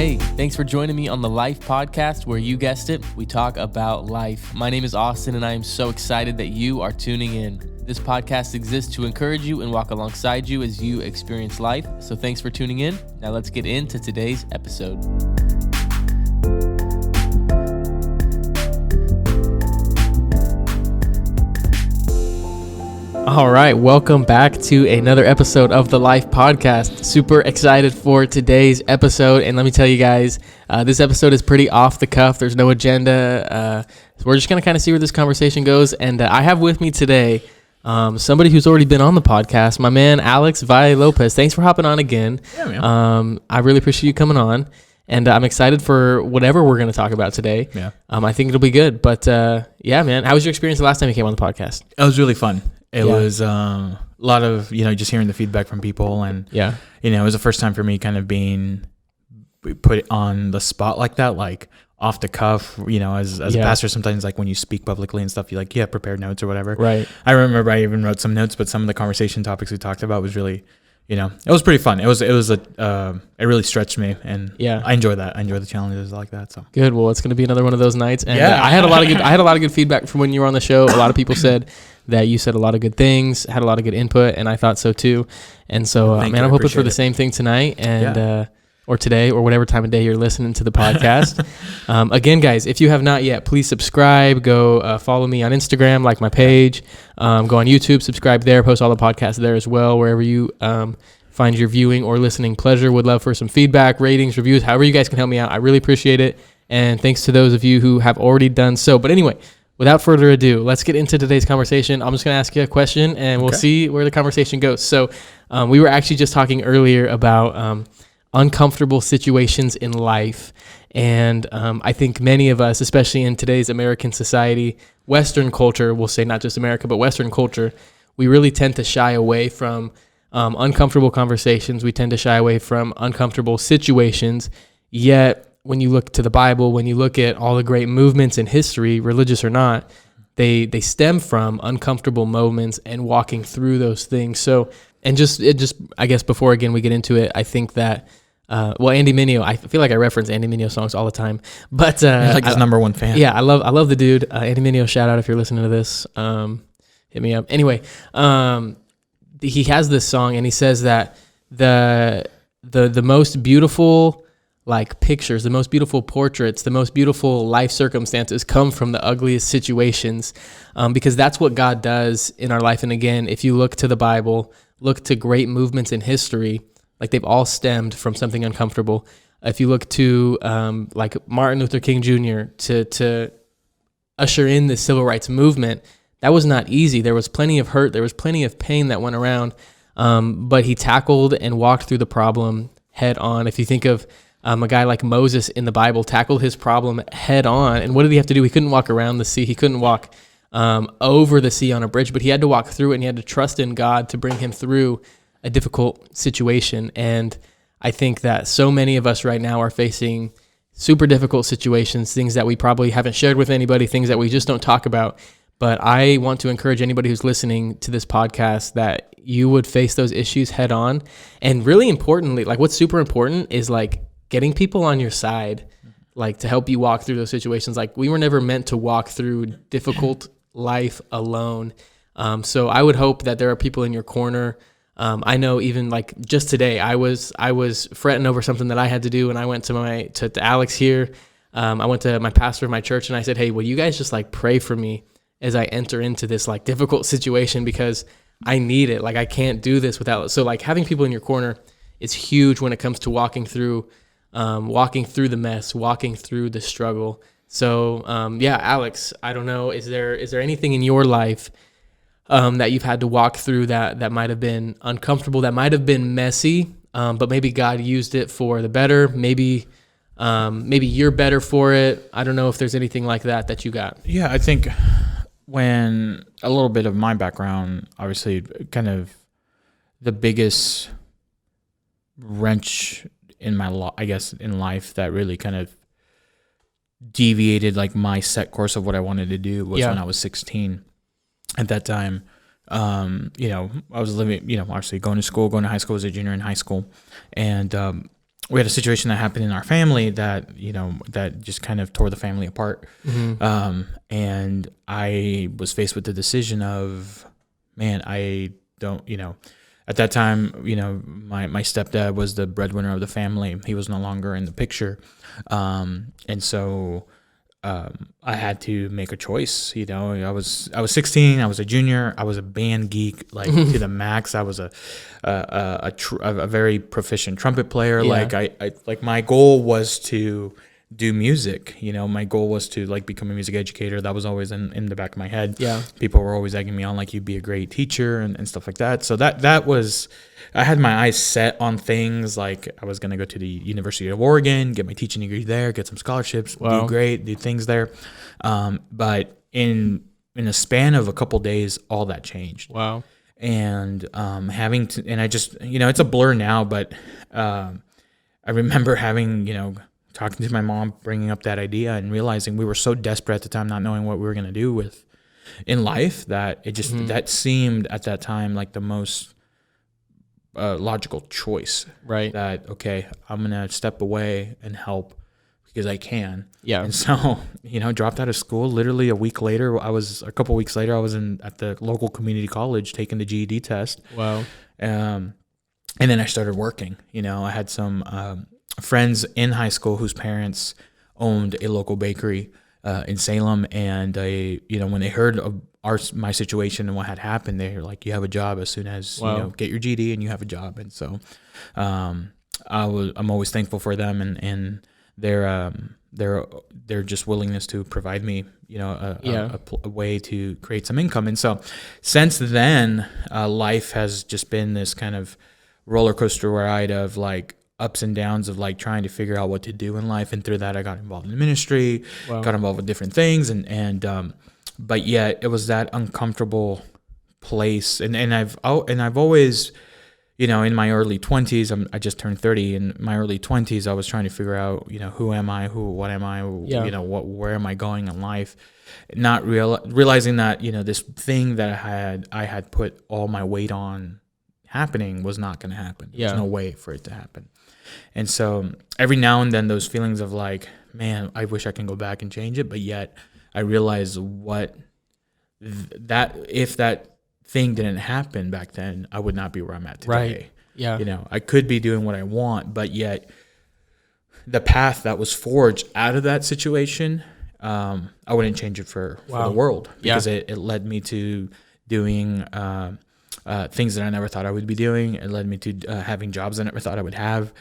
Hey, thanks for joining me on the Life Podcast, where you guessed it, we talk about life. My name is Austin, and I am so excited that you are tuning in. This podcast exists to encourage you and walk alongside you as you experience life. So thanks for tuning in. Now let's get into today's episode. All right, welcome back to another episode of the Life Podcast. Super excited for today's episode, and let me tell you guys, this episode is pretty off the cuff. There's no agenda. So we're just going to kind of see where this conversation goes, and I have with me today somebody who's already been on the podcast, my man Alex Valle-Lopez. Thanks for hopping on again. Yeah, man. I really appreciate you coming on, and I'm excited for whatever we're going to talk about today. Yeah. I think it'll be good, but yeah, man. How was your experience the last time you came on the podcast? It was really fun. It was a lot of, just hearing the feedback from people, and it was the first time for me kind of being put on the spot like that, like off the cuff, as a pastor, sometimes like when you speak publicly and stuff, you have prepared notes or whatever. Right. I remember I even wrote some notes, but some of the conversation topics we talked about was really, it was pretty fun. It really stretched me, and I enjoy that. I enjoy the challenges like that. So good. Well, it's going to be another one of those nights. And I had a lot of good feedback from when you were on the show. A lot of people said that you said a lot of good things, had a lot of good input, and I thought so too. And so, I'm hoping for the same thing tonight and or today or whatever time of day you're listening to the podcast. Again, guys, if you have not yet, please subscribe. Go follow me on Instagram, like my page. Go on YouTube, subscribe there, post all the podcasts there as well, wherever you find your viewing or listening pleasure. Would love for some feedback, ratings, reviews, however you guys can help me out. I really appreciate it. And thanks to those of you who have already done so. But anyway, without further ado, let's get into today's conversation. I'm just going to ask you a question, and we'll see where the conversation goes. So we were actually just talking earlier about uncomfortable situations in life. And I think many of us, especially in today's American society, Western culture, we'll say not just America, but Western culture, we really tend to shy away from uncomfortable conversations. We tend to shy away from uncomfortable situations. Yet, when you look to the Bible, when you look at all the great movements in history, religious or not, they stem from uncomfortable moments and walking through those things. So, and I guess before again we get into it, I think that Andy Mineo, I feel like I reference Andy Mineo songs all the time, but you're like his number one fan. Yeah, I love the dude. Andy Mineo, shout out if you're listening to this. Hit me up. Anyway, he has this song, and he says that the most beautiful pictures, the most beautiful portraits, the most beautiful life circumstances come from the ugliest situations, because that's what God does in our life. And again, if you look to the Bible, look to great movements in history, they've all stemmed from something uncomfortable. If you look to Martin Luther King Jr. to usher in the civil rights movement, that was not easy. There was plenty of hurt. There was plenty of pain that went around, but he tackled and walked through the problem head on. If you think of a guy like Moses in the Bible, tackled his problem head on. And what did he have to do? He couldn't walk around the sea. He couldn't walk over the sea on a bridge, but he had to walk through it, and he had to trust in God to bring him through a difficult situation. And I think that so many of us right now are facing super difficult situations, things that we probably haven't shared with anybody, things that we just don't talk about. But I want to encourage anybody who's listening to this podcast that you would face those issues head on. And really importantly, what's super important is getting people on your side, to help you walk through those situations. We were never meant to walk through difficult life alone. So I would hope that there are people in your corner. I know even just today, I was fretting over something that I had to do, and I went to Alex here. I went to my pastor of my church, and I said, hey, will you guys just pray for me as I enter into this difficult situation, because I need it. I can't do this without. So having people in your corner is huge when it comes to walking through the mess, walking through the struggle. So Alex, I don't know, is there anything in your life that you've had to walk through that might have been uncomfortable, that might have been messy, but maybe God used it for the better? Maybe you're better for it. I don't know if there's anything like that you got. Yeah, I think when a little bit of my background, obviously kind of the biggest wrench in my in life that really kind of deviated my set course of what I wanted to do was when I was 16. At that time, I was living, obviously going to high school as a junior in high school. And we had a situation that happened in our family that, you know, that just kind of tore the family apart. And I was faced with the decision of, man, I don't, you know, at that time, you know, my stepdad was the breadwinner of the family. He was no longer in the picture. And so I had to make a choice. You know, I was 16. I was a junior. I was a band geek, like to the max. I was a very proficient trumpet player. Yeah. Like I like my goal was to do music. You know, my goal was to like become a music educator. That was always in the back of my head. Yeah. People were always egging me on, like, you'd be a great teacher and stuff like that. So that was, I had my eyes set on things. Like I was going to go to the University of Oregon, get my teaching degree there, get some scholarships, do great, do things there. But in a span of a couple days, all that changed. Wow. And having to, and I just, you know, it's a blur now, but I remember having, you know, talking to my mom, bringing up that idea and realizing we were so desperate at the time, not knowing what we were going to do with in life, that it just, that seemed at that time like the most logical choice. Right. That, okay, I'm going to step away and help because I can. Yeah. And so, you know, dropped out of school. Literally a couple weeks later, I was at the local community college taking the GED test. Wow. And then I started working. You know, I had some friends in high school whose parents owned a local bakery in Salem, and you know, when they heard of my situation and what had happened, they were like, "You have a job as soon as you know, get your GED and you have a job." And so, I'm always thankful for them and their just willingness to provide me, you know, a way to create some income. And so, since then, life has just been this kind of roller coaster ride of like ups and downs of like trying to figure out what to do in life. And through that, I got involved in ministry, got involved with different things. And but yet it was that uncomfortable place. And I've always, you know, in my early 20s, I just turned 30. In my early 20s, I was trying to figure out, you know, who am I, what am I, you know, where am I going in life? Not realizing that, you know, this thing that I had put all my weight on happening was not going to happen. There's no way for it to happen. And so every now and then those feelings of like, man, I wish I can go back and change it. But yet I realize if that thing didn't happen back then, I would not be where I'm at today. Right. Yeah. You know, I could be doing what I want, but yet the path that was forged out of that situation, I wouldn't change it for the world, because it led me to doing things that I never thought I would be doing. It led me to having jobs I never thought I would have,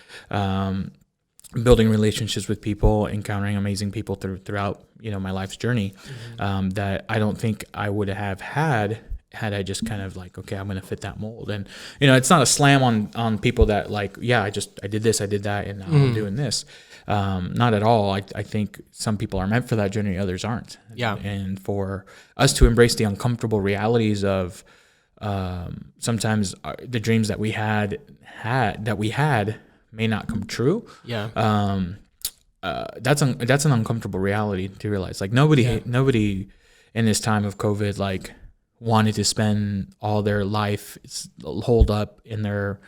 building relationships with people, encountering amazing people throughout, you know, my life's journey, that I don't think I would have had I just kind of like, okay, I'm going to fit that mold. And, you know, it's not a slam on people that like, yeah, I did this, I did that, and now I'm doing this. Not at all. I think some people are meant for that journey, others aren't. Yeah. And for us to embrace the uncomfortable realities of, sometimes the dreams that we had may not come true. Yeah. That's an uncomfortable reality to realize. Like nobody in this time of COVID, like, wanted to spend all their life holed up in their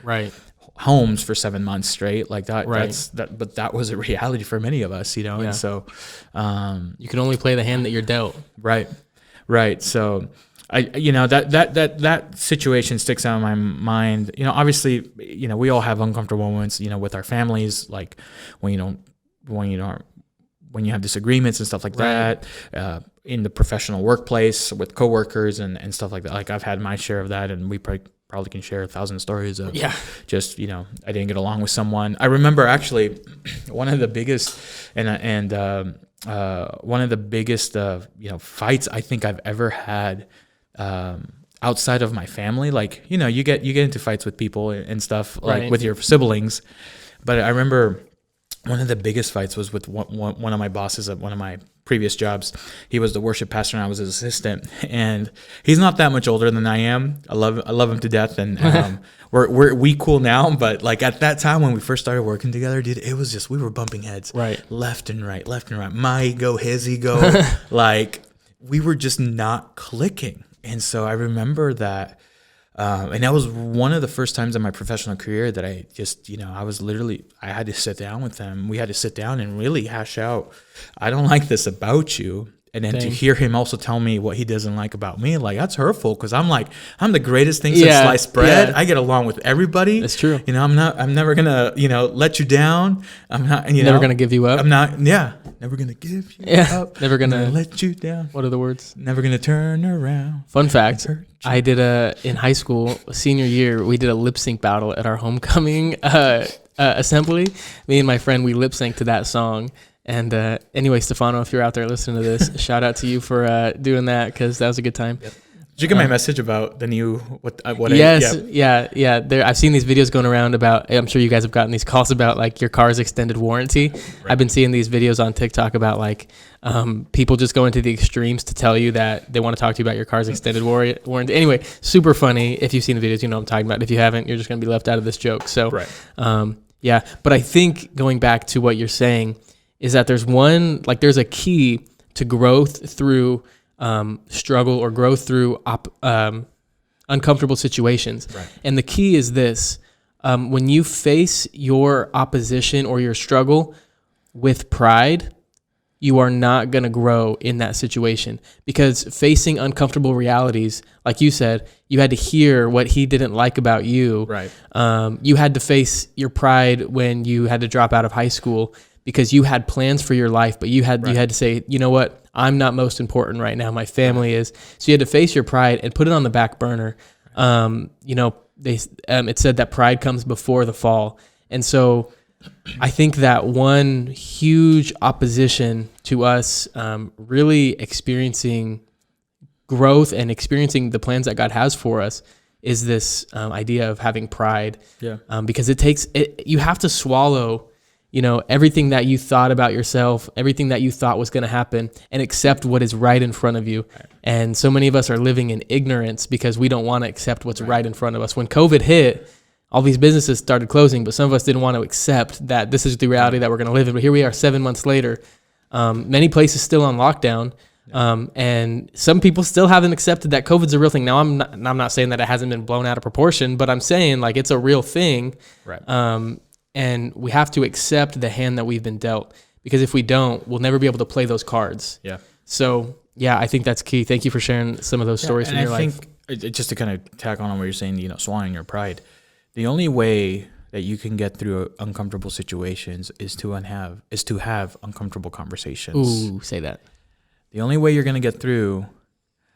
homes for 7 months straight. Like that, but that was a reality for many of us, you know? Yeah. And so, you can only play the hand that you're dealt. Right. Right. So you know, that situation sticks out in my mind. You know, obviously, you know, we all have uncomfortable moments, you know, with our families, like when you have disagreements and stuff like that, in the professional workplace with coworkers and stuff like that. Like I've had my share of that, and we probably can share 1,000 stories of just, you know, I didn't get along with someone. I remember actually one of the biggest you know, fights I think I've ever had, outside of my family. Like, you know, you get into fights with people and stuff, like with your siblings. But I remember one of the biggest fights was with one of my bosses at one of my previous jobs. He was the worship pastor and I was his assistant, and he's not that much older than I am. I love him to death, and we cool now, but like at that time when we first started working together, dude, it was just, we were bumping heads left and right. My ego, his ego, like we were just not clicking. And so I remember that And that was one of the first times in my professional career that I just, I had to sit down with them. We had to sit down and really hash out, I don't like this about you. And then to hear him also tell me what he doesn't like about me, like, that's hurtful, because I'm the greatest thing since sliced bread. I get along with everybody. That's true. I'm never gonna, let you down. I'm not, never gonna give you up. I'm not, never gonna give you up. Never gonna let you down. What are the words? Never gonna turn around. Fun fact, I did in high school, senior year, we did a lip sync battle at our homecoming assembly. Me and my friend, we lip synced to that song. And anyway, Stefano, if you're out there listening to this, shout out to you for doing that, because that was a good time. Yep. Did you get my message about the new what? Yes, yeah. I've seen these videos going around about. I'm sure you guys have gotten these calls about like your car's extended warranty. Right. I've been seeing these videos on TikTok about like people just going to the extremes to tell you that they want to talk to you about your car's extended warranty. Anyway, super funny. If you've seen the videos, you know what I'm talking about. If you haven't, you're just going to be left out of this joke. So, right. But I think going back to what you're saying is that there's a key to growth through struggle or growth through uncomfortable situations. Right. And the key is this: when you face your opposition or your struggle with pride, you are not going to grow in that situation, because facing uncomfortable realities, like you said, you had to hear what he didn't like about you. Right. You had to face your pride when you had to drop out of high school, because you had plans for your life, but you had to say, you know what, I'm not most important right now. My family is. So you had to face your pride and put it on the back burner. It said that pride comes before the fall. And so I think that one huge opposition to us really experiencing growth and experiencing the plans that God has for us is this idea of having pride. Yeah. Because you have to swallow everything that you thought about yourself, everything that you thought was going to happen, and accept what is right in front of you. Right. And so many of us are living in ignorance because we don't want to accept what's right in front of us. When COVID hit, all these businesses started closing, but some of us didn't want to accept that this is the reality that we're going to live in. But here we are 7 months later. Many places still on lockdown. And some people still haven't accepted that COVID's a real thing. Now, I'm not saying that it hasn't been blown out of proportion, but I'm saying like it's a real thing. Right. And we have to accept the hand that we've been dealt, because if we don't, we'll never be able to play those cards. Yeah. So, I think that's key. Thank you for sharing some of those stories from your life. I think, just to kind of tack on what you're saying, swallowing your pride, the only way that you can get through uncomfortable situations is to have uncomfortable conversations. Ooh, say that. The only way you're going to get through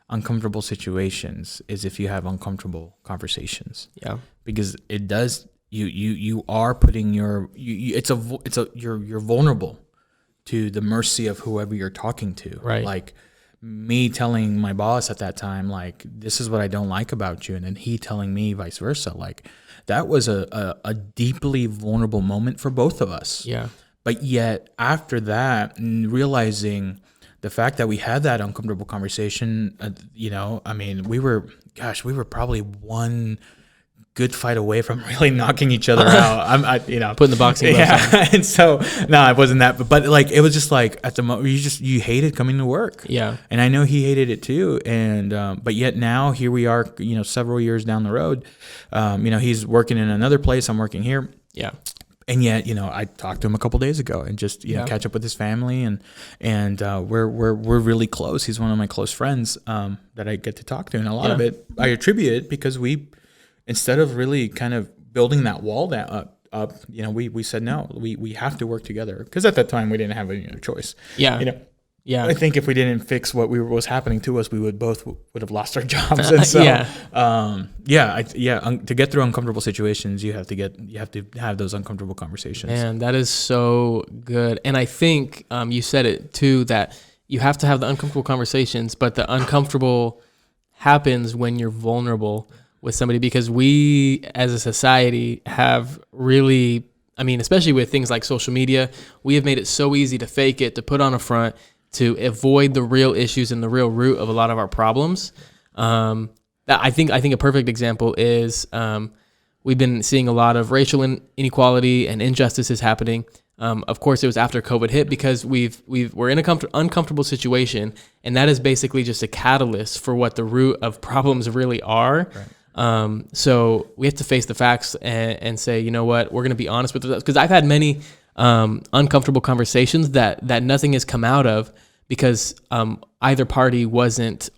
uncomfortable situations is if you have uncomfortable conversations. Yeah. Because it does. You are putting you're vulnerable to the mercy of whoever you're talking to. Right. Like me telling my boss at that time, like, this is what I don't like about you, and then he telling me vice versa. Like, that was a deeply vulnerable moment for both of us. Yeah. But yet after that, realizing the fact that we had that uncomfortable conversation, we were probably one good fight away from really knocking each other out. Putting the boxing gloves on. And so, no, it wasn't that, but like, it was just like at the moment you hated coming to work. Yeah. And I know he hated it too. And, but yet now here we are, several years down the road, he's working in another place. I'm working here. Yeah. And yet, I talked to him a couple days ago and just, catch up with his family, and we're really close. He's one of my close friends, that I get to talk to. And a lot of it, I attribute it because instead of really kind of building that wall up, we said, no, we have to work together. Because at that time we didn't have any other choice. Yeah. Yeah. I think if we didn't fix what was happening to us, we would have lost our jobs. And so, to get through uncomfortable situations, you have to have those uncomfortable conversations. And that is so good. And I think you said it too, that you have to have the uncomfortable conversations, but the uncomfortable happens when you're vulnerable with somebody, because we as a society have really, especially with things like social media, we have made it so easy to fake it, to put on a front, to avoid the real issues and the real root of a lot of our problems. I think a perfect example is we've been seeing a lot of racial inequality and injustices happening. Of course, it was after COVID hit, because we're in an uncomfortable situation, and that is basically just a catalyst for what the root of problems really are. Right. So we have to face the facts and say, you know what, we're going to be honest with ourselves. Because I've had many uncomfortable conversations that nothing has come out of because either party wasn't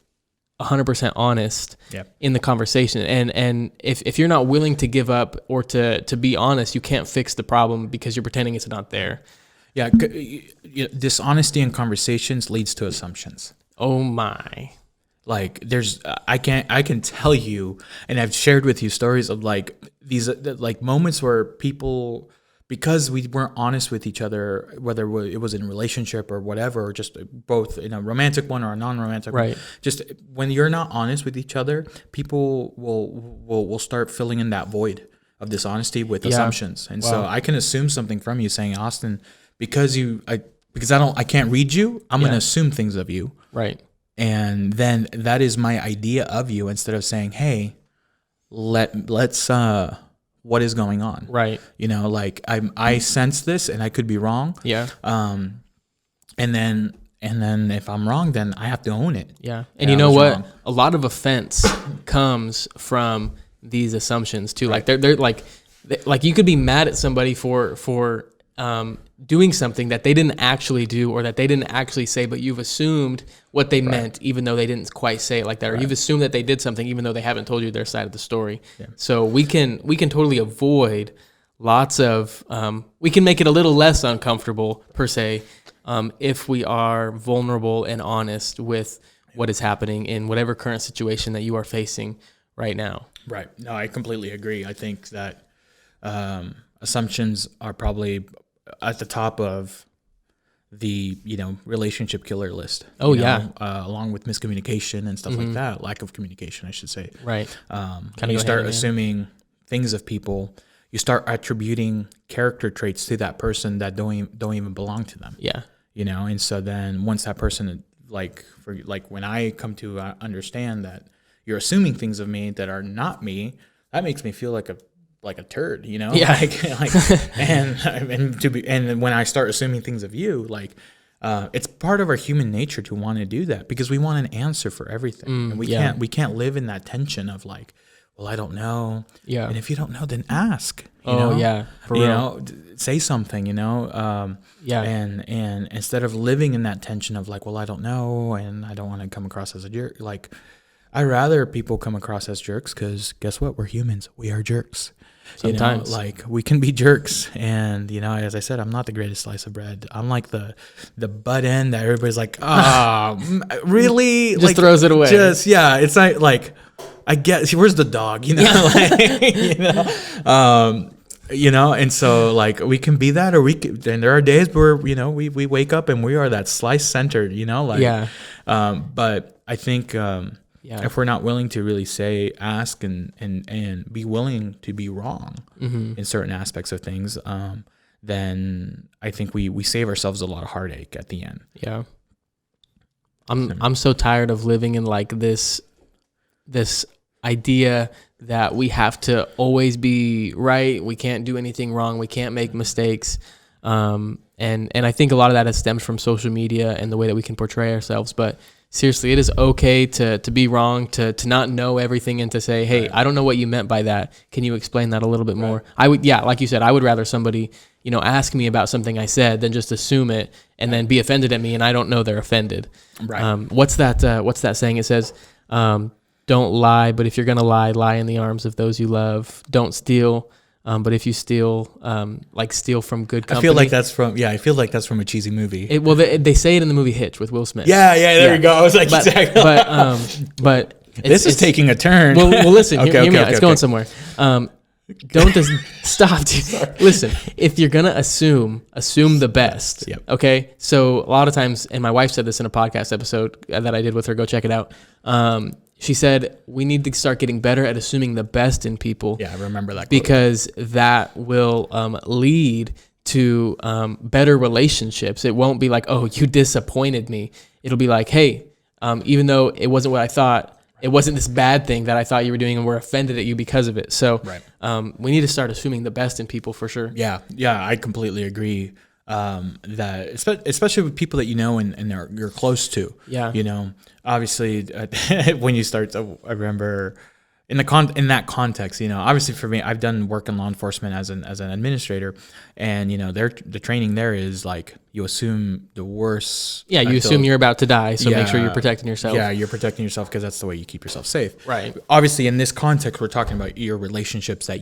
100% honest in the conversation. And if you're not willing to give up or to be honest, you can't fix the problem because you're pretending it's not there. Yeah. Dishonesty in conversations leads to assumptions. Oh my. Like I can tell you, and I've shared with you stories of like these like moments where people, because we weren't honest with each other, whether it was in a relationship or whatever, or just both in a romantic one or a non-romantic one, just when you're not honest with each other, people will start filling in that void of dishonesty with assumptions. And so I can assume something from you saying, Austin, because I can't read you, I'm going to assume things of you. Right. And then that is my idea of you, instead of saying, hey, let's what is going on? Right. You know, like I sense this and I could be wrong. Yeah. And then if I'm wrong, then I have to own it. Yeah. And you know what? Wrong. A lot of offense comes from these assumptions too. Right. Like they're like you could be mad at somebody for doing something that they didn't actually do or that they didn't actually say, but you've assumed what they meant, even though they didn't quite say it like that, or you've assumed that they did something, even though they haven't told you their side of the story. Yeah. So we can totally avoid lots of, we can make it a little less uncomfortable per se, if we are vulnerable and honest with what is happening in whatever current situation that you are facing right now. Right. No, I completely agree. I think that, assumptions are probably at the top of the relationship killer list. Along with miscommunication and stuff like that, lack of communication, I should say. Right. You start assuming things of people. You start attributing character traits to that person that don't even belong to them. Yeah. And so then once that person, when I come to understand that you're assuming things of me that are not me, that makes me feel like a turd, Yeah. and when I start assuming things of you, it's part of our human nature to want to do that because we want an answer for everything. And we can't live in that tension of well, I don't know. Yeah. And if you don't know, then ask. For real. Say something, And instead of living in that tension of well, I don't know, and I don't want to come across as a jerk. I'd rather people come across as jerks because guess what? We're humans. We are jerks. Sometimes. We can be jerks. And, as I said, I'm not the greatest slice of bread. I'm like the butt end that everybody's like, really? Just throws it away. It's not I guess, where's the dog? And so we can be that, and there are days where, we wake up and we are that slice centered, but I think, if we're not willing to really ask and be willing to be wrong in certain aspects of things, then I think we save ourselves a lot of heartache at the end. Yeah. I'm so tired of living in this idea that we have to always be right. We can't do anything wrong. We can't make mistakes. And I think a lot of that has stemmed from social media and the way that we can portray ourselves. But seriously, it is okay to be wrong, to not know everything, and to say, hey, I don't know what you meant by that. Can you explain that a little bit more? I would, like you said, I would rather somebody, ask me about something I said than just assume it and then be offended at me and I don't know they're offended. Right. What's that saying? It says, don't lie, but if you're going to lie in the arms of those you love. Don't steal. But if you steal, steal from good company. I feel like that's from a cheesy movie. They say it in the movie Hitch with Will Smith. There you go. I was like, exactly. But this is taking a turn. Well, listen, hear me out. It's going somewhere. Don't just stop. Listen, if you're gonna assume the best. Yep. Okay. So a lot of times, and my wife said this in a podcast episode that I did with her. Go check it out. She said, we need to start getting better at assuming the best in people. Yeah, I remember that quote. Because that will lead to better relationships. It won't be like, oh, you disappointed me. It'll be like, hey, even though it wasn't what I thought, it wasn't this bad thing that I thought you were doing and we're offended at you because of it. So we need to start assuming the best in people for sure. Yeah, I completely agree. That especially with people that and you're close to. Yeah. Obviously, when you start to, I remember, in that context, obviously for me, I've done work in law enforcement as an administrator, and the training there is like you assume the worst. Yeah, you assume you're about to die, so make sure you're protecting yourself. Yeah, you're protecting yourself because that's the way you keep yourself safe. Right. Obviously, in this context, we're talking about your relationships that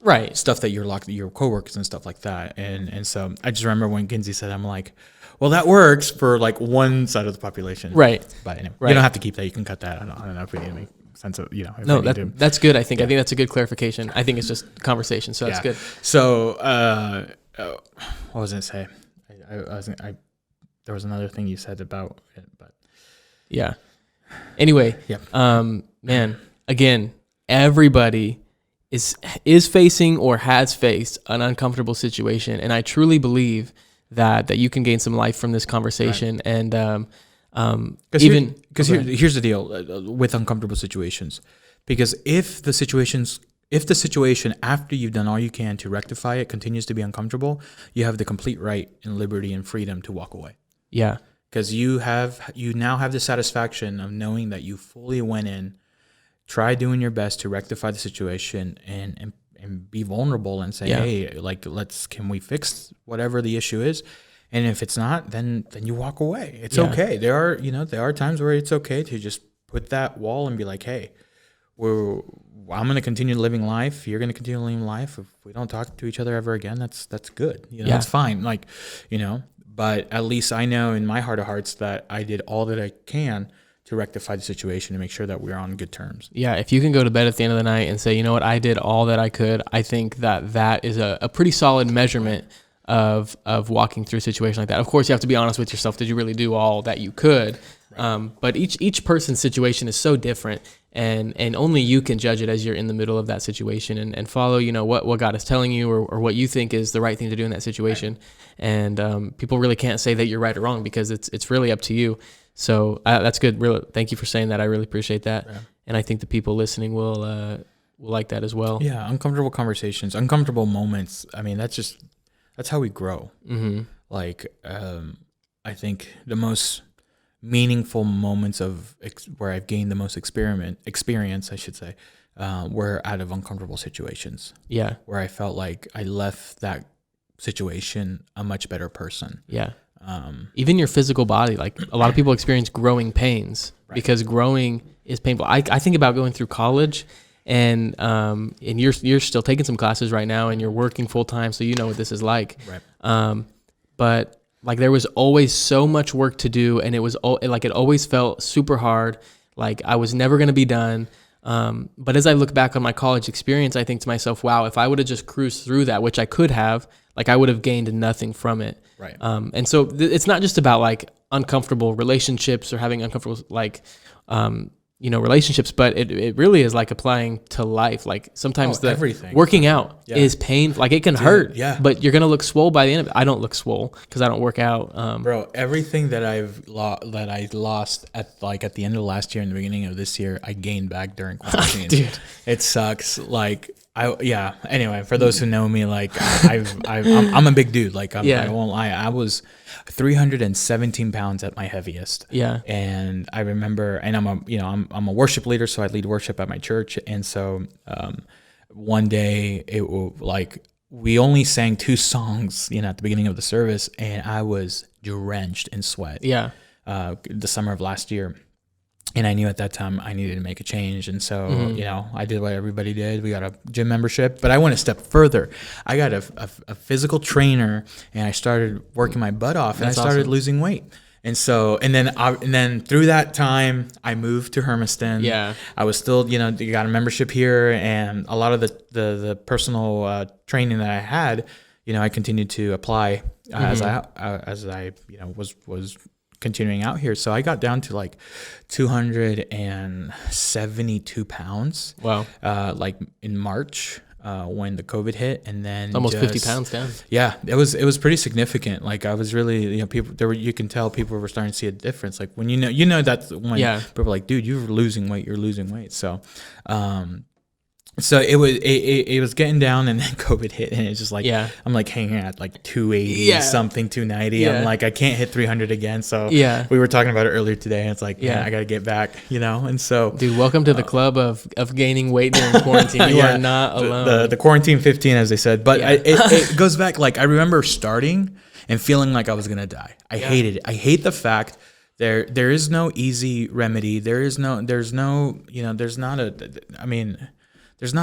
right, stuff that you're locked, your coworkers and stuff like that, and so I just remember when Kinsey said, I'm like, well, that works for like one side of the population, right? But anyway, right. You don't have to keep that. You can cut that. I don't know if we need to make sense of, no, that's good. I think that's a good clarification. I think it's just conversation, so that's good. So what was I say? There was another thing you said about it, but yeah. Anyway, man, again, everybody is facing or has faced an uncomfortable situation, and I truly believe that you can gain some life from this conversation. Right. And here's the deal with uncomfortable situations, because if the situation after you've done all you can to rectify it continues to be uncomfortable, you have the complete right and liberty and freedom to walk away. Yeah, because you now have the satisfaction of knowing that you fully went in, try doing your best to rectify the situation, and be vulnerable and say, hey, like, can we fix whatever the issue is? And if it's not, then you walk away. It's okay. There are times where it's okay to just put that wall and be like, hey, I'm going to continue living life. You're going to continue living life. If we don't talk to each other ever again, that's good. That's fine. Like, but at least I know in my heart of hearts that I did all that I can to rectify the situation and make sure that we're on good terms. Yeah, if you can go to bed at the end of the night and say, you know what, I did all that I could, I think that is a pretty solid measurement of walking through a situation like that. Of course, you have to be honest with yourself. Did you really do all that you could? Right. But each person's situation is so different, and only you can judge it as you're in the middle of that situation and follow, what God is telling you or what you think is the right thing to do in that situation. Right. And people really can't say that you're right or wrong because it's really up to you. So that's good. Really, thank you for saying that. I really appreciate that. Yeah. And I think the people listening will like that as well. Yeah, uncomfortable conversations, uncomfortable moments. I mean, that's how we grow. Mm-hmm. Like, I think the most meaningful moments where I've gained the most experience, I should say, were out of uncomfortable situations. Yeah, where I felt like I left that situation a much better person. Yeah. Even your physical body, like a lot of people experience growing pains because growing is painful. I think about going through college, and you're still taking some classes right now, and you're working full time, so you know what this is like. Right. But like there was always so much work to do, and it always felt super hard. Like I was never going to be done. But as I look back on my college experience, I think to myself, wow, if I would have just cruised through that, which I could have, like I would have gained nothing from it. Right. And so it's not just about like uncomfortable relationships or having uncomfortable relationships, but it really is like applying to life. Like sometimes everything. Working out is painful. Like it can hurt, but you're going to look swole by the end of it. I don't look swole because I don't work out. Bro, everything that I lost at the end of last year and the beginning of this year, I gained back during quarantine. Dude, it sucks. Like anyway, for those who know me, like I'm a big dude. Like I won't lie. I was 317 pounds at my heaviest. Yeah. And I remember, and I'm a worship leader, so I lead worship at my church. And so one day we only sang 2 songs, at the beginning of the service, and I was drenched in sweat. Yeah. The summer of last year. And I knew at that time I needed to make a change. And so, I did what everybody did. We got a gym membership, but I went a step further. I got a physical trainer, and I started working my butt off, and I started losing weight. And so, and then through that time, I moved to Hermiston. Yeah. I was still, you got a membership here, and a lot of the personal training that I had, I continued to apply as I was continuing out here. So I got down to like 272 pounds. Wow. Like in March, when the COVID hit, and then almost 50 pounds down. Yeah, it was pretty significant. Like I was really, you can tell people were starting to see a difference. Like when that's when people are like, dude, you're losing weight. So, So it was getting down, and then COVID hit, and it's just like, yeah, I'm like hanging at like 280 something, 290. Yeah. I'm like, I can't hit 300 again. So yeah, we were talking about it earlier today, and it's like, man, I got to get back, you know. And so, dude, welcome to the club of gaining weight during quarantine. You are not alone. The quarantine 15, as they said, but it goes back. Like, I remember starting and feeling like I was gonna die. I hated it. I hate the fact there is no easy remedy. There's not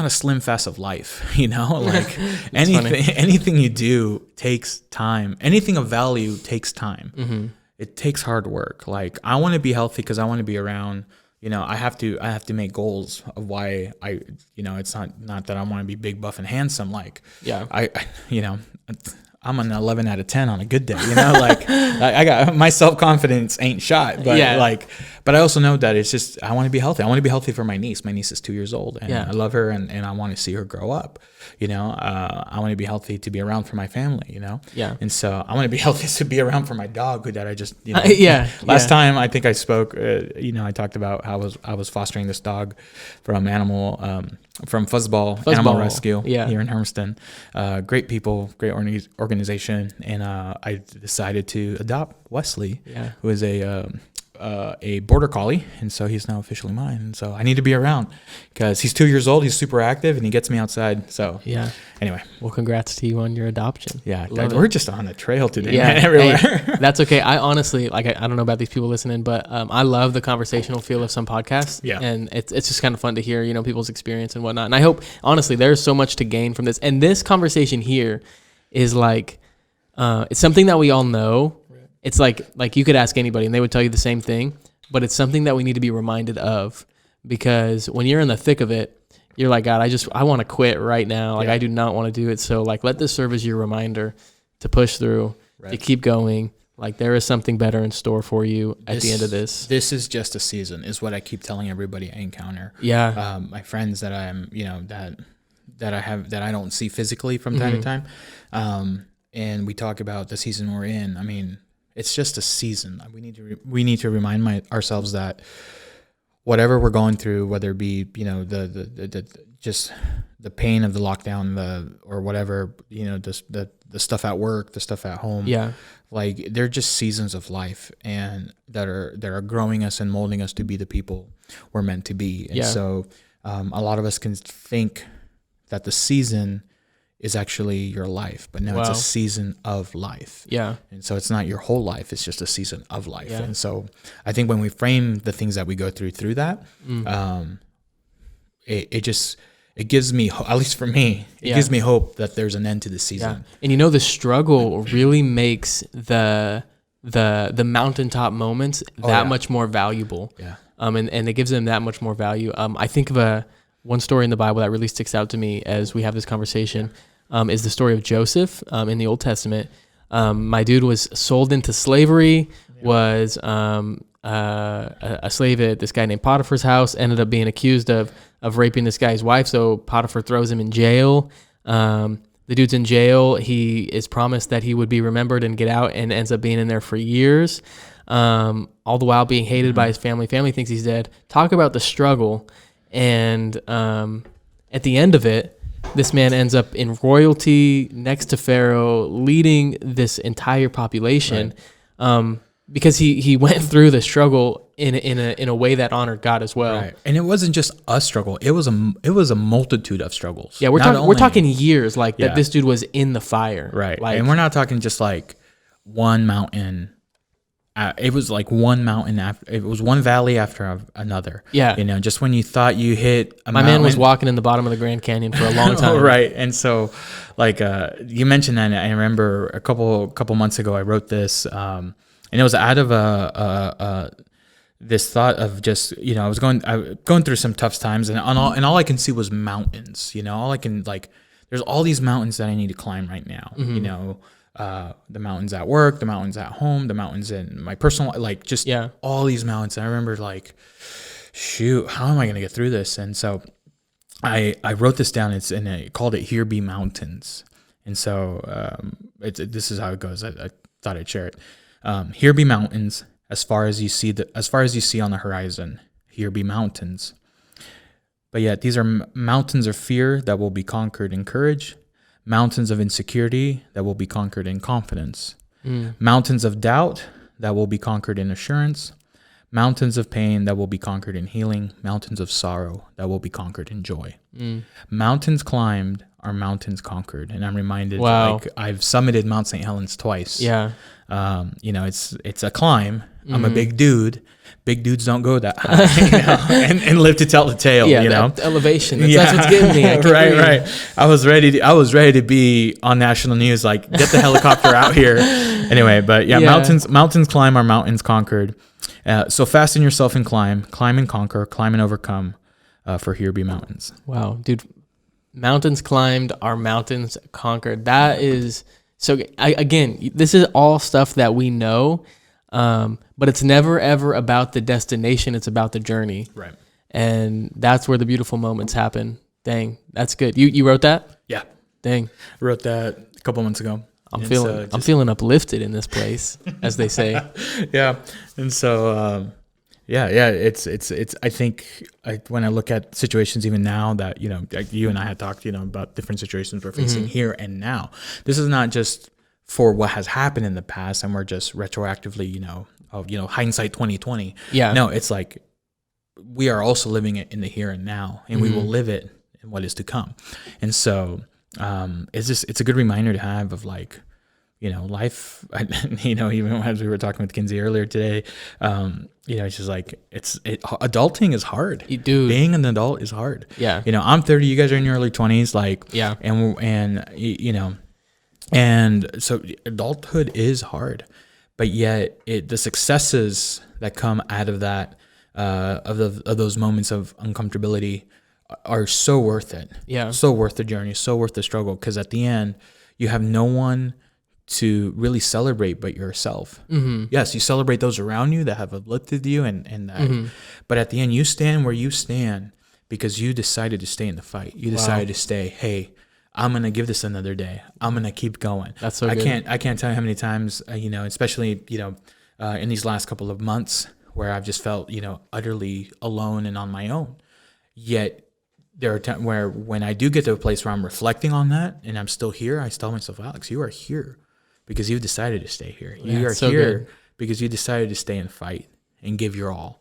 a slim fast of life, you know, like anything you do takes time. Anything of value takes time. Mm-hmm. It takes hard work. Like, I want to be healthy because I want to be around, you know, I have to make goals of why it's not that I want to be big, buff, and handsome. Like, I'm an 11 out of 10 on a good day, you know, like I got my self-confidence ain't shot, but but I also know that it's just, I want to be healthy. I want to be healthy for my niece. My niece is 2 years old, and I love her, and I want to see her grow up, you know. I want to be healthy to be around for my family, you know. Yeah. And so I want to be healthy to be around for my dog, that I just, you know, last time I think I spoke, I talked about how I was fostering this dog from Fuzzball Animal Rescue here in Hermiston. Great people, great organization, and I decided to adopt Wesley, who is a border collie, and so he's now officially mine. And so I need to be around because he's 2 years old. He's super active, and he gets me outside. So anyway, well, congrats to you on your adoption. We're just on the trail today, man, everywhere. Hey, that's okay. I honestly, like, I don't know about these people listening, but I love the conversational feel of some podcasts. And it's just kind of fun to hear, you know, people's experience and whatnot. And I hope, honestly, there's so much to gain from this. And this conversation here is like, it's something that we all know. It's like you could ask anybody and they would tell you the same thing, but it's something that we need to be reminded of, because when you're in the thick of it, you're like, God, I want to quit right now. Like, I do not want to do it. So, like, let this serve as your reminder to push through, to keep going. Like, there is something better in store for you at the end of this. This is just a season, is what I keep telling everybody I encounter. My friends that I'm, you know, that I don't see physically from time to time. And we talk about the season we're in. I mean, it's just a season. We need to remind ourselves that whatever we're going through, whether it be, you know, the just the pain of the lockdown, or whatever, you know, the stuff at work, the stuff at home, like, they're just seasons of life, and that are growing us and molding us to be the people we're meant to be. And so a lot of us can think that the season is actually your life, but no, it's a season of life. And so it's not your whole life, it's just a season of life. And so I think when we frame the things that we go through that, it gives me, at least for me, it gives me hope that there's an end to the season. And you know, the struggle really makes the mountaintop moments much more valuable. And it gives them that much more value. I think of one story in the Bible that really sticks out to me as we have this conversation, is the story of Joseph in the Old Testament. My dude was sold into slavery, was a slave at this guy named Potiphar's house, ended up being accused of raping this guy's wife, so Potiphar throws him in jail. The dude's in jail. He is promised that he would be remembered and get out, and ends up being in there for years, all the while being hated by his family. Family thinks he's dead. Talk about the struggle. And at the end of it, this man ends up in royalty next to Pharaoh, leading this entire population, because he went through the struggle in a way that honored God as well. Right. And it wasn't just a struggle; it was a multitude of struggles. Yeah, we're talking years, like that. This dude was in the fire, right? Like, and we're not talking just like one mountain. It was like one mountain after, it was one valley after another. You know, just when you thought you hit a mountain. Man was walking in the bottom of the Grand Canyon for a long time. Right. And so, like, you mentioned that, and I remember a couple months ago I wrote this, and it was out of this thought of just, you know, I was going through some tough times, and all I can see was mountains. You know, all I can, like, there's all these mountains that I need to climb right now. You know. The mountains at work, the mountains at home, the mountains in my personal life, like, just all these mountains. And I remember, like, shoot, how am I going to get through this? And so I wrote this down. And I called it "Here Be Mountains." And so this is how it goes. I thought I'd share it. Here be mountains, as far as you see on the horizon. Here be mountains, But yet these are mountains of fear that will be conquered in courage, mountains of insecurity that will be conquered in confidence, mountains of doubt that will be conquered in assurance, mountains of pain that will be conquered in healing, mountains of sorrow that will be conquered in joy. Mountains climbed are mountains conquered. And I'm reminded, like, I've summited Mount St. Helens twice. Yeah. You know, it's a climb. I'm a big dude. Big dudes don't go that high, you know, and live to tell the tale. Yeah, you know, elevation. That's what's getting me. Right. I was ready to be on national news. Like, get the helicopter out here. Anyway, but yeah, mountains climb are mountains conquered. So fasten yourself and climb and conquer, climb and overcome. For here be mountains. Wow, dude. Mountains climbed are mountains conquered. That is so. Again, this is all stuff that we know. But it's never, ever about the destination. It's about the journey. Right. And that's where the beautiful moments happen. Dang, that's good. You wrote that? Yeah. Dang. I wrote that a couple months ago. I'm feeling uplifted in this place, as they say. Yeah. And so, it's I think when I look at situations even now that, you know, like you and I had talked, you know, about different situations we're facing here and now, this is not just for what has happened in the past and we're just retroactively, hindsight 2020. Yeah. No, it's like we are also living it in the here and now, and we will live it in what is to come. And so it's a good reminder to have of, like, you know, life, you know, even as we were talking with Kinsey earlier today, you know, it's just like, adulting is hard. Dude. Being an adult is hard. Yeah. You know, I'm 30, you guys are in your early 20s, like, yeah. And you know, and so adulthood is hard, but yet the successes that come out of that, of those moments of uncomfortability are so worth it. Yeah. So worth the journey, so worth the struggle. Because at the end, you have no one to really celebrate but yourself. Yes, you celebrate those around you that have uplifted you and that, but at the end, you stand where you stand because you decided to stay in the fight. You decided to stay, hey, I'm going to give this another day. I'm going to keep going. That's so good. I can't tell you how many times, you know, especially, you know, in these last couple of months where I've just felt, you know, utterly alone and on my own. Yet there are times where when I do get to a place where I'm reflecting on that and I'm still here, I tell myself, Alex, you are here because you've decided to stay here. You are so here good. Because you decided to stay and fight and give your all.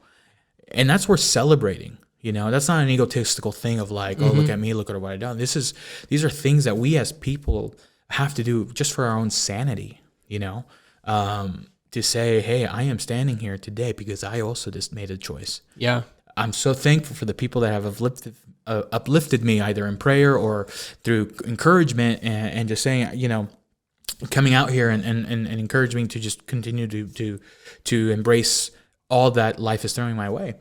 And that's worth celebrating. You know, that's not an egotistical thing of like, oh, look at me, look at what I've done. These are things that we as people have to do just for our own sanity, you know, to say, hey, I am standing here today because I also just made a choice. Yeah. I'm so thankful for the people that have uplifted me either in prayer or through encouragement and just saying, you know, coming out here and encouraging me to just continue to embrace all that life is throwing my way.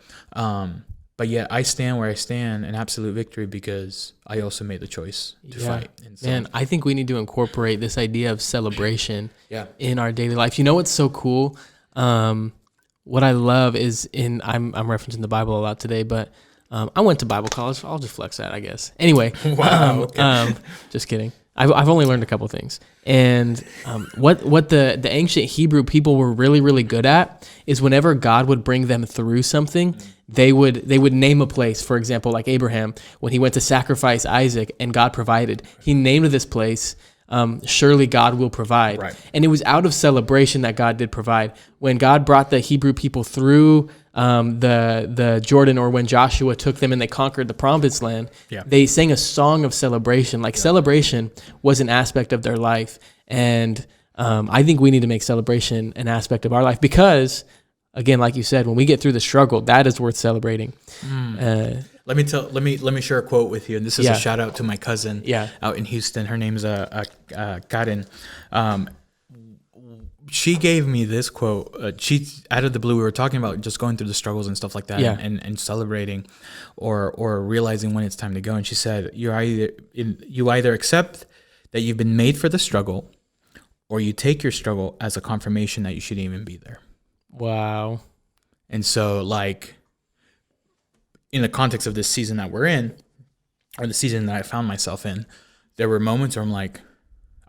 But yet I stand where I stand in absolute victory because I also made the choice to fight. And so, man, I think we need to incorporate this idea of celebration in our daily life. You know what's so cool? What I love is I'm referencing the Bible a lot today, but I went to Bible college. I'll just flex that, I guess. Anyway, just kidding. I've only learned a couple things. And what the ancient Hebrew people were really, really good at is whenever God would bring them through something, they would name a place. For example, like Abraham, when he went to sacrifice Isaac and God provided, he named this place, surely God will provide. Right. And it was out of celebration that God did provide. When God brought the Hebrew people through the Jordan, or when Joshua took them and they conquered the promised land, they sang a song of celebration. Like celebration was an aspect of their life. And I think we need to make celebration an aspect of our life because, again, like you said, when we get through the struggle, that is worth celebrating. Let me share a quote with you, and this is a shout out to my cousin out in Houston. Her name's Karen. She gave me this quote. She out of the blue, we were talking about just going through the struggles and stuff like that, and celebrating, or realizing when it's time to go. And she said, you either accept that you've been made for the struggle, or you take your struggle as a confirmation that you shouldn't even be there. Wow. And so, like, in the context of this season that we're in, or the season that I found myself in, there were moments where I'm like,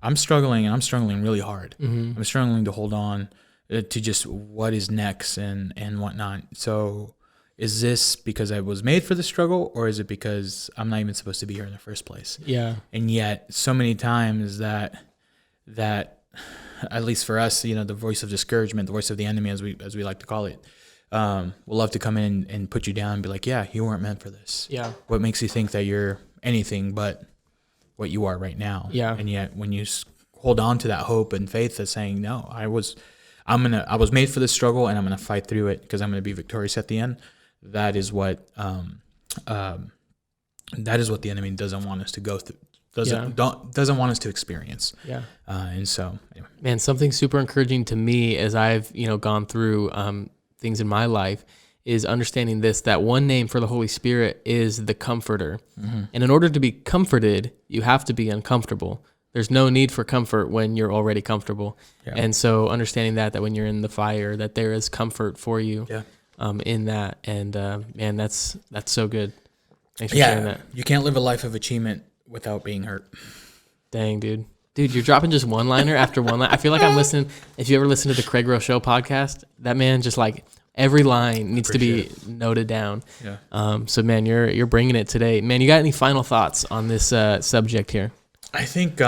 I'm struggling, and I'm struggling really hard. I'm struggling to hold on to just what is next and whatnot. So is this because I was made for the struggle, or is it because I'm not even supposed to be here in the first place? Yeah. And yet so many times that at least for us, the voice of discouragement, the voice of the enemy, as we like to call it, will love to come in and put you down and be like, yeah, you weren't meant for this. Yeah. What makes you think that you're anything but what you are right now? Yeah. And yet when you hold on to that hope and faith that's saying, no, I was made for this struggle, and I'm going to fight through it because I'm going to be victorious at the end. That is what the enemy doesn't want us to go through. Doesn't want us to experience. Yeah. And so, anyway. Man, something super encouraging to me as I've gone through things in my life is understanding this, that one name for the Holy Spirit is the Comforter. Mm-hmm. And in order to be comforted, you have to be uncomfortable. There's no need for comfort when you're already comfortable. Yeah. And so understanding that when you're in the fire, that there is comfort for you. Yeah. In that. And man, that's so good. Thanks for sharing that. You can't live a life of achievement without being hurt. Dang, dude, you're dropping just one liner after one line. I feel like I'm listening. If you ever listen to the Craig Rowe Show podcast, that man just like every line needs to be noted down. Yeah. So man, you're bringing it today, man. You got any final thoughts on this subject here? I think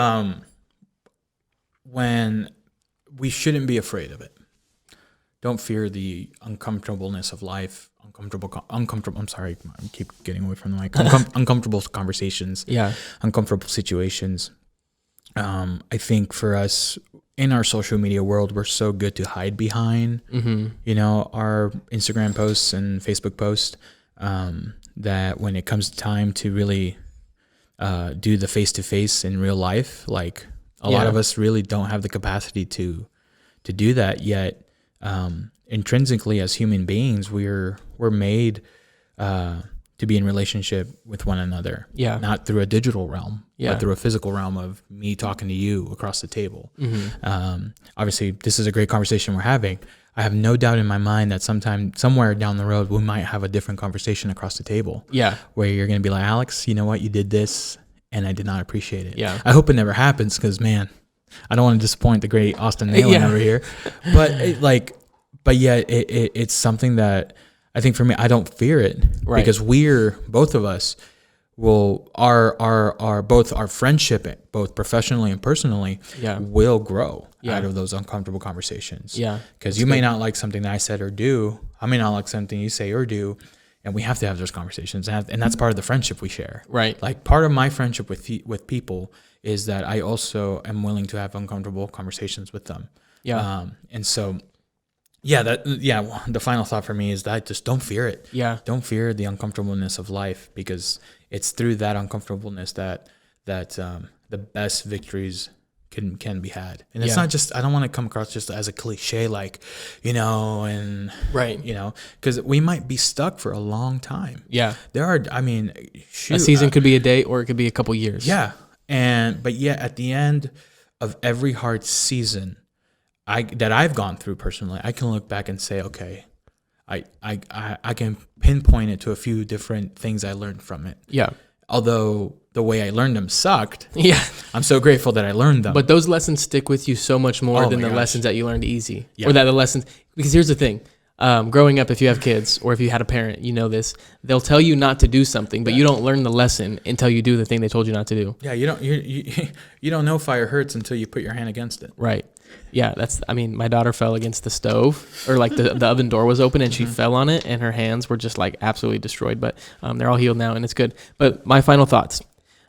when we shouldn't be afraid of it. Don't fear the uncomfortableness of life. Uncomfortable. I'm sorry, I keep getting away from the mic. Uncomfortable conversations. Yeah. Uncomfortable situations. I think for us in our social media world, we're so good to hide behind, our Instagram posts and Facebook posts, that when it comes time to really do the face-to-face in real life, like a lot of us really don't have the capacity to do that yet. Intrinsically as human beings, we're made to be in relationship with one another. Yeah. Not through a digital realm, but through a physical realm of me talking to you across the table. Mm-hmm. Obviously, this is a great conversation we're having. I have no doubt in my mind that somewhere down the road, we might have a different conversation across the table. Yeah. Where you're going to be like, Alex, you know what? You did this and I did not appreciate it. Yeah. I hope it never happens because, man, I don't want to disappoint the great Austin Nayland over here. But it's something that I think for me, I don't fear it because both of us both our friendship, both professionally and personally, will grow out of those uncomfortable conversations. Yeah. Because you may not like something that I said or do. I may not like something you say or do. And we have to have those conversations. And that's part of the friendship we share. Right. Like part of my friendship with people is that I also am willing to have uncomfortable conversations with them. Yeah. And so, the final thought for me is that just don't fear it. Yeah. Don't fear the uncomfortableness of life, because it's through that uncomfortableness that the best victories can be had. And it's not just, I don't want to come across just as a cliche, like, because we might be stuck for a long time. Yeah. A season could be a day or it could be a couple years. Yeah. But yet at the end of every hard season that I've gone through personally, I can look back and say, okay, I can pinpoint it to a few different things I learned from it. Yeah. Although the way I learned them sucked. Yeah. I'm so grateful that I learned them. But those lessons stick with you so much more than the lessons that you learned easy. Yeah. Or that the lessons, because here's the thing. Growing up, if you have kids or if you had a parent, you know this, they'll tell you not to do something, but you don't learn the lesson until you do the thing they told you not to do. Yeah. You don't know fire hurts until you put your hand against it. Right. Yeah, my daughter fell against the stove, or like the oven door was open and she fell on it and her hands were just like absolutely destroyed, but they're all healed now and it's good. But my final thoughts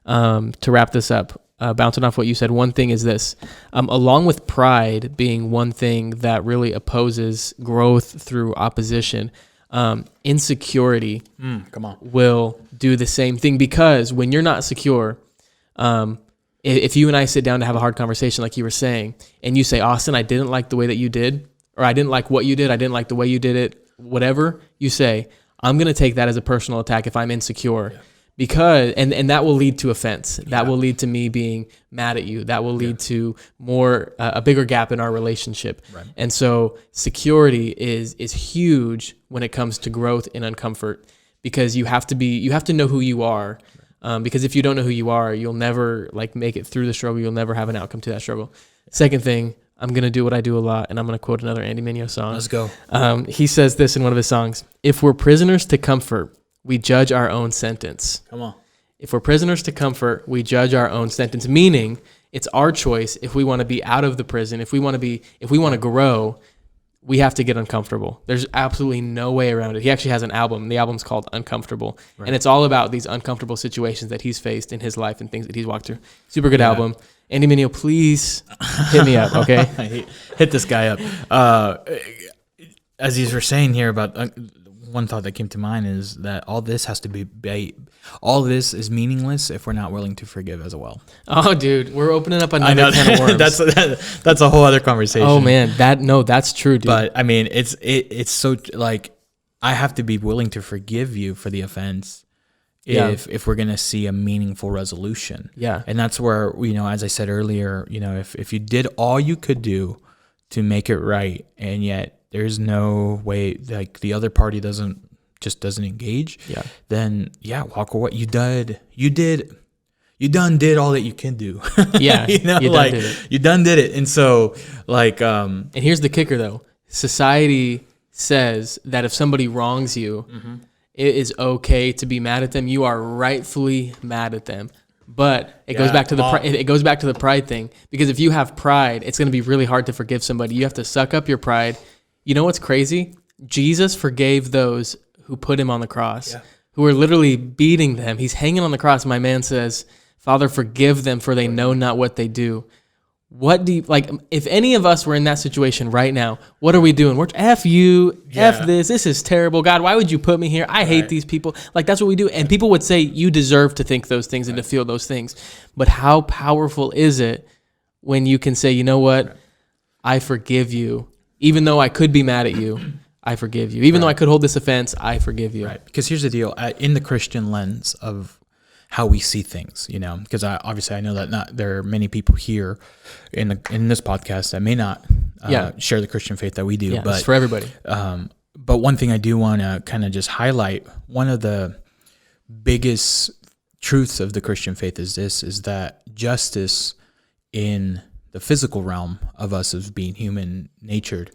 to wrap this up, bouncing off what you said, one thing is this, along with pride being one thing that really opposes growth through opposition, insecurity will do the same thing, because when you're not secure, if you and I sit down to have a hard conversation, like you were saying, and you say, Austin, I didn't like the way that you did, or I didn't like what you did, I didn't like the way you did it, whatever you say, I'm going to take that as a personal attack if I'm insecure. Yeah. Because, and that will lead to offense. That will lead to me being mad at you. That will lead to a bigger gap in our relationship. Right. And so security is huge when it comes to growth and uncomfort, because you have to know who you are. Because if you don't know who you are, you'll never make it through the struggle. You'll never have an outcome to that struggle. Second thing, I'm going to do what I do a lot, and I'm going to quote another Andy Mineo song. Let's go. He says this in one of his songs: "If we're prisoners to comfort, we judge our own sentence." Come on. If we're prisoners to comfort, we judge our own sentence, meaning it's our choice if we want to be out of the prison, if we want to grow, we have to get uncomfortable. There's absolutely no way around it. He actually has an album. The album's called Uncomfortable. Right. And it's all about these uncomfortable situations that he's faced in his life and things that he's walked through. Super good album. Andy Mineo, please hit me up, okay? Hit this guy up. As you were saying here about one thought that came to mind is that all this is meaningless if we're not willing to forgive as well. Oh, dude, we're opening up another can of worms. That's a whole other conversation. Oh man, that's true, dude. But I mean, it's so like I have to be willing to forgive you for the offense if we're gonna see a meaningful resolution. Yeah, and that's where as I said earlier, if you did all you could do to make it right, and yet there's no way, like the other party doesn't engage. Yeah. Then walk away. You done did all that you can do. Yeah. You done did it. And so and here's the kicker though. Society says that if somebody wrongs you, it is okay to be mad at them. You are rightfully mad at them. But it goes back to the pride thing, because if you have pride, it's going to be really hard to forgive somebody. You have to suck up your pride. You know what's crazy? Jesus forgave those who put him on the cross, who were literally beating them. He's hanging on the cross. My man says, "Father, forgive them, for they know not what they do." What do you, if any of us were in that situation right now, what are we doing? We're F you, F this is terrible. God, why would you put me here? I hate these people. That's what we do. And people would say, you deserve to think those things and to feel those things. But how powerful is it when you can say, you know what? I forgive you. Even though I could be mad at you, I forgive you. Even though I could hold this offense, I forgive you. Right. Because here's the deal. In the Christian lens of how we see things, because I know that there are many people here in this podcast that may not share the Christian faith that we do. Yeah, but it's for everybody. But one thing I do want to kind of just highlight, one of the biggest truths of the Christian faith is that justice in the physical realm of us as being human natured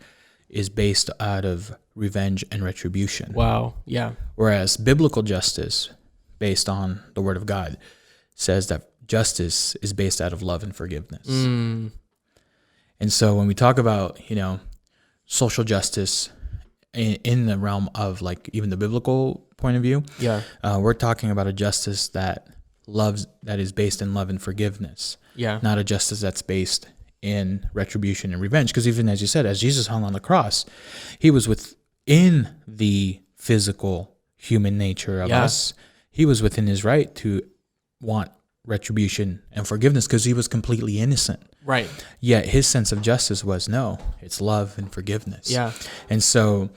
is based out of revenge and retribution. Wow. Yeah. Whereas biblical justice, based on the word of God, says that justice is based out of love and forgiveness. And so when we talk about, social justice in the realm of even the biblical point of view, we're talking about a justice that is based in love and forgiveness. Yeah. Not a justice that's based in retribution and revenge. Because even as you said, as Jesus hung on the cross, he was within the physical human nature of us. He was within his right to want retribution and forgiveness because he was completely innocent. Right. Yet his sense of justice was, no, it's love and forgiveness. Yeah. And so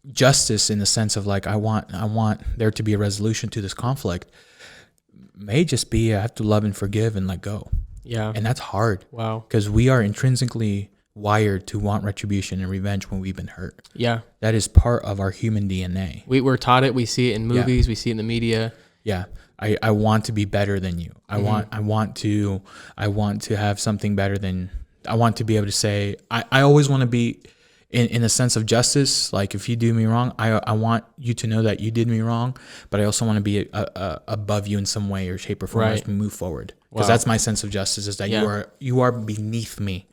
justice in the sense of I want there to be a resolution to this conflict may just be I have to love and forgive and let go. Yeah. And that's hard. Wow. Because we are intrinsically wired to want retribution and revenge when we've been hurt. Yeah. That is part of our human DNA. We're taught it. We see it in movies. We see it in the media. Yeah. I want to be better than you. I want to have something better than, I want to be able to say, I always want to be in a sense of justice. If you do me wrong, I want you to know that you did me wrong, but I also want to be above you in some way or shape or form as we move forward. Because that's my sense of justice, is that you are beneath me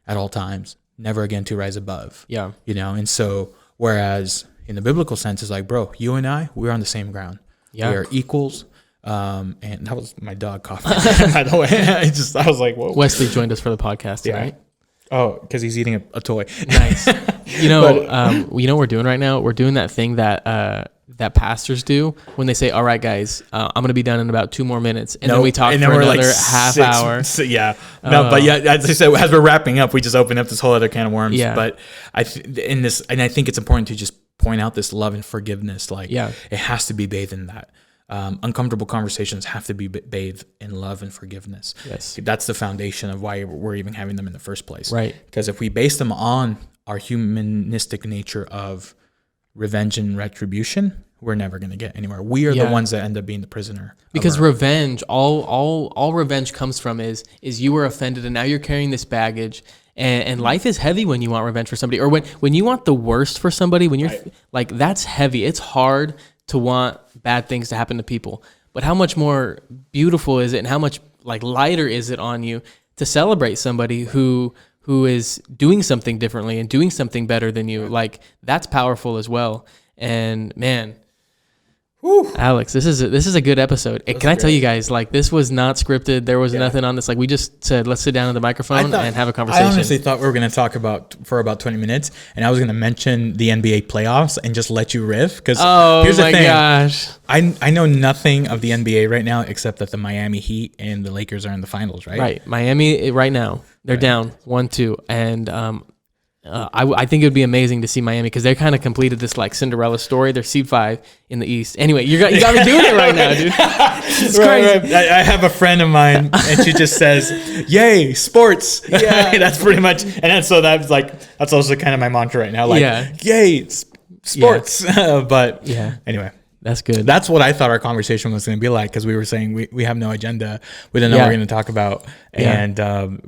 at all times, never again to rise above. Yeah. And so whereas in the biblical sense, it's bro, you and I, we're on the same ground. Yeah. We are equals. And that was my dog coughing, by the way. I was like, whoa. Wesley joined us for the podcast tonight. Oh, because he's eating a toy. Nice. You know what we're doing right now? We're doing that thing that pastors do when they say, all right, guys, I'm going to be done in about 2 more minutes. And then we talk for another half hour. But as I said, as we're wrapping up, we just open up this whole other can of worms. Yeah. But I think it's important to just point out this love and forgiveness. It has to be bathed in that. Uncomfortable conversations have to be bathed in love and forgiveness. Yes. That's the foundation of why we're even having them in the first place. Right. Because if we base them on our humanistic nature of revenge and retribution, we're never going to get anywhere. We are the ones that end up being the prisoner. Because revenge, all revenge comes from is you were offended and now you're carrying this baggage. And life is heavy when you want revenge for somebody, or when you want the worst for somebody, when you're like, that's heavy. It's hard to want bad things to happen to people. But how much more beautiful is it, and how much like lighter is it on you to celebrate somebody who is doing something differently and doing something better than you? Like, that's powerful as well. And man, Alex, this is a good episode. Can I tell you guys, like, this was not scripted. There was nothing on this. Like, we just said, let's sit down at the microphone and have a conversation. I honestly thought we were going to talk for about 20 minutes, and I was going to mention the NBA playoffs and just let you riff. Because here's the thing. Gosh. I know nothing of the NBA right now except that the Miami Heat and the Lakers are in the finals, right? Right. Miami right now, they're down 1-2. And I think it would be amazing to see Miami, because they kind of completed this like Cinderella story. They're seed 5 in the East. Anyway, you got me doing it right now, dude. It's crazy. Right. I have a friend of mine, and she just says, "Yay, sports!" Yeah, that's pretty much. And so that's also kind of my mantra right now. Like, yay, sports. Yeah. But anyway. That's good. That's what I thought our conversation was going to be like, because we were saying we have no agenda. We didn't know what we're going to talk about. And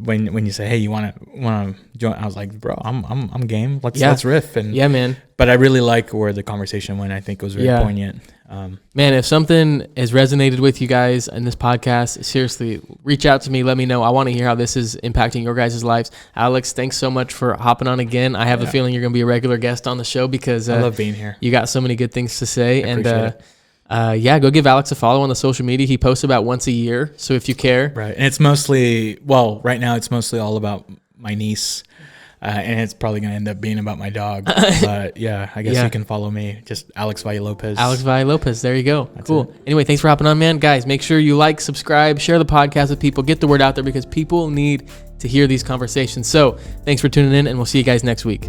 when you say, "Hey, you want to join?" I was like, "Bro, I'm game. Let's riff." And man. But I really like where the conversation went. I think it was very poignant. Man, if something has resonated with you guys in this podcast, seriously, reach out to me. Let me know. I want to hear how this is impacting your guys' lives. Alex, thanks so much for hopping on again. I have a feeling you're going to be a regular guest on the show, because I love being here. You got so many good things to say. I appreciate it. Go give Alex a follow on the social media. He posts about once a year. So if you care. Right. And it's mostly, right now it's mostly all about my niece. And it's probably going to end up being about my dog. But I guess you can follow me. Just Alex Valle-Lopez. Alex Valle-Lopez. There you go. That's cool. Anyway, thanks for hopping on, man. Guys, make sure you like, subscribe, share the podcast with people. Get the word out there, because people need to hear these conversations. So thanks for tuning in, and we'll see you guys next week.